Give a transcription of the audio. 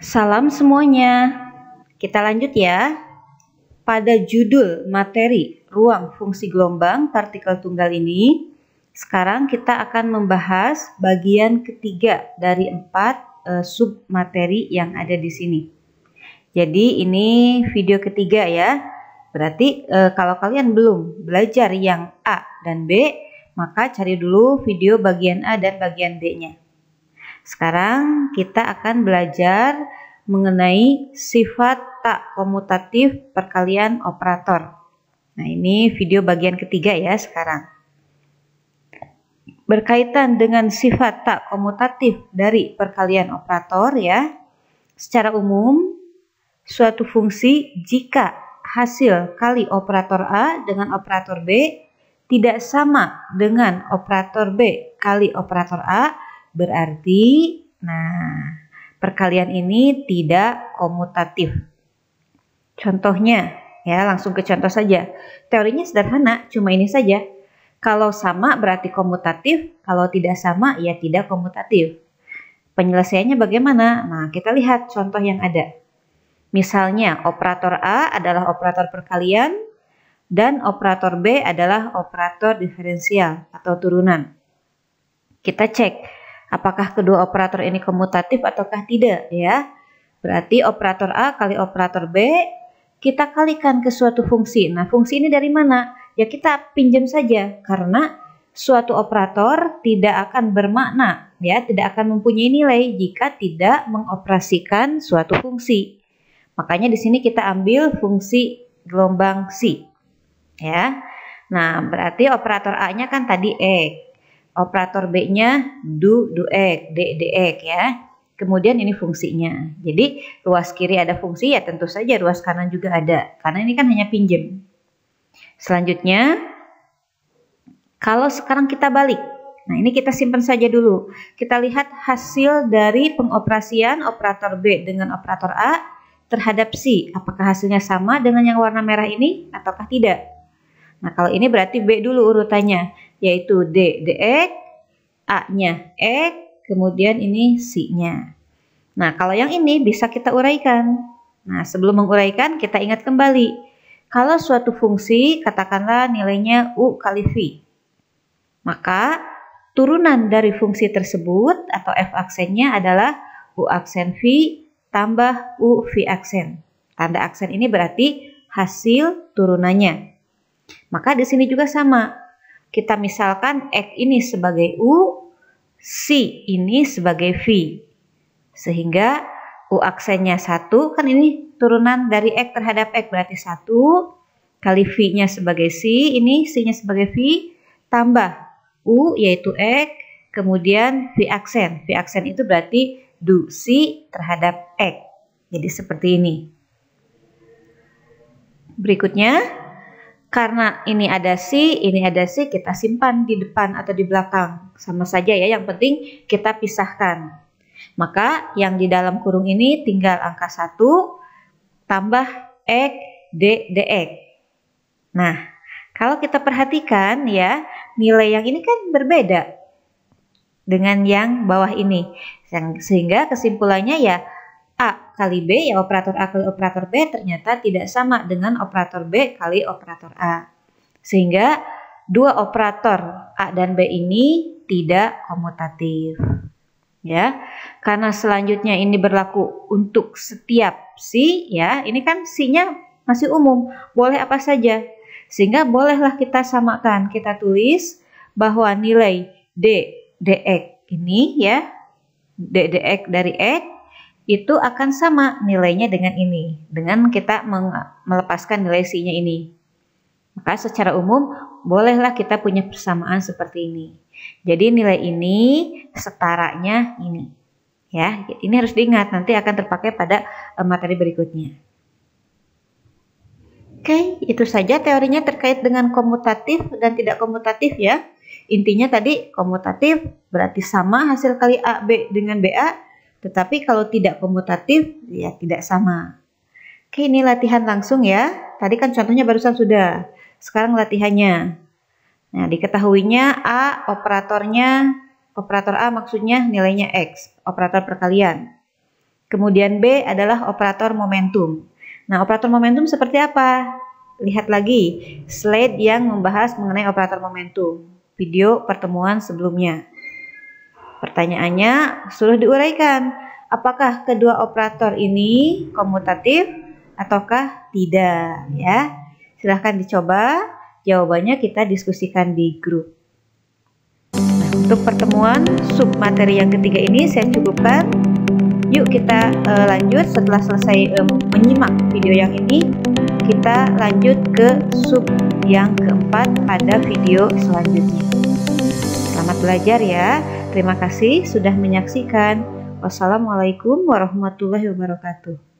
Salam semuanya. Kita lanjut ya. Pada judul materi ruang fungsi gelombang partikel tunggal ini, sekarang kita akan membahas bagian ketiga dari 4 sub materi yang ada di sini. Jadi ini video ketiga ya. Berarti kalau kalian belum belajar yang A dan B, maka cari dulu video bagian A dan bagian B-nya. Sekarang kita akan belajar mengenai sifat tak komutatif perkalian operator. Nah, ini video bagian ketiga ya sekarang. Berkaitan dengan sifat tak komutatif dari perkalian operator ya. Secara umum, suatu fungsi jika hasil kali operator A dengan operator B tidak sama dengan operator B kali operator A, berarti perkalian ini tidak komutatif. Contohnya ya, langsung ke contoh saja. Teorinya sederhana, cuma ini saja. Kalau sama berarti komutatif, kalau tidak sama ya tidak komutatif. Penyelesaiannya bagaimana? Nah, kita lihat contoh yang ada. Misalnya operator A adalah operator perkalian dan operator B adalah operator diferensial atau turunan. Kita cek apakah kedua operator ini komutatif ataukah tidak ya. Berarti operator A kali operator B kita kalikan ke suatu fungsi. Nah, fungsi ini dari mana? Ya kita pinjam saja, karena suatu operator tidak akan bermakna ya, tidak akan mempunyai nilai jika tidak mengoperasikan suatu fungsi. Makanya di sini kita ambil fungsi gelombang psi. Ya. Nah, berarti operator A-nya kan tadi X. Operator B-nya du X, dx ya. Kemudian ini fungsinya. Jadi ruas kiri ada fungsi, ya tentu saja ruas kanan juga ada. Karena ini kan hanya pinjem. Selanjutnya, kalau sekarang kita balik. Nah, ini kita simpan saja dulu. Kita lihat hasil dari pengoperasian operator B dengan operator A terhadap psi. Apakah hasilnya sama dengan yang warna merah ini ataukah tidak? Nah, kalau ini berarti B dulu urutannya, yaitu D, dx, A-nya X, kemudian ini psi-nya. Nah, kalau yang ini bisa kita uraikan. Nah, sebelum menguraikan, kita ingat kembali. Kalau suatu fungsi, katakanlah nilainya U kali V. Maka, turunan dari fungsi tersebut atau F aksennya adalah U aksen V tambah U V aksen. Tanda aksen ini berarti hasil turunannya. Maka di sini juga sama. Kita misalkan X ini sebagai U, psi ini sebagai V. Sehingga U aksennya 1, kan ini turunan dari X terhadap X berarti 1, kali V-nya sebagai psi, ini psi-nya sebagai V, tambah U yaitu X, kemudian V aksen. V aksen itu berarti du psi terhadap X. Jadi seperti ini. Berikutnya, karena ini ada psi, ini ada psi, kita simpan di depan atau di belakang. Sama saja ya, yang penting kita pisahkan. Maka yang di dalam kurung ini tinggal angka 1 tambah X D dx. Nah, kalau kita perhatikan ya, nilai yang ini kan berbeda dengan yang bawah ini. Sehingga kesimpulannya ya A kali B, ya operator A kali operator B ternyata tidak sama dengan operator B kali operator A. Sehingga dua operator A dan B ini tidak komutatif. Ya, karena selanjutnya ini berlaku untuk setiap psi ya, ini kan psi-nya masih umum, boleh apa saja. Sehingga bolehlah kita samakan, kita tulis bahwa nilai D dx ini ya, D dx dari X itu akan sama nilainya dengan ini, dengan kita melepaskan nilai psi-nya ini. Maka secara umum bolehlah kita punya persamaan seperti ini. Jadi nilai ini setaranya ini. Ya, ini harus diingat, nanti akan terpakai pada materi berikutnya. Oke, itu saja teorinya terkait dengan komutatif dan tidak komutatif ya. Intinya tadi komutatif berarti sama hasil kali AB dengan BA, tetapi kalau tidak komutatif ya tidak sama. Oke, ini latihan langsung ya. Tadi kan contohnya barusan sudah. Sekarang latihannya. Nah, diketahuinya A operatornya, operator A maksudnya nilainya X, operator perkalian. Kemudian B adalah operator momentum. Nah, operator momentum seperti apa? Lihat lagi slide yang membahas mengenai operator momentum, video pertemuan sebelumnya. Pertanyaannya suruh diuraikan, apakah kedua operator ini komutatif ataukah tidak ya? Silahkan dicoba, jawabannya kita diskusikan di grup. Nah, untuk pertemuan submateri yang ketiga ini saya cukupkan. Yuk kita lanjut setelah selesai menyimak video yang ini, kita lanjut ke sub yang keempat pada video selanjutnya. Selamat belajar ya. Terima kasih sudah menyaksikan. Wassalamualaikum warahmatullahi wabarakatuh.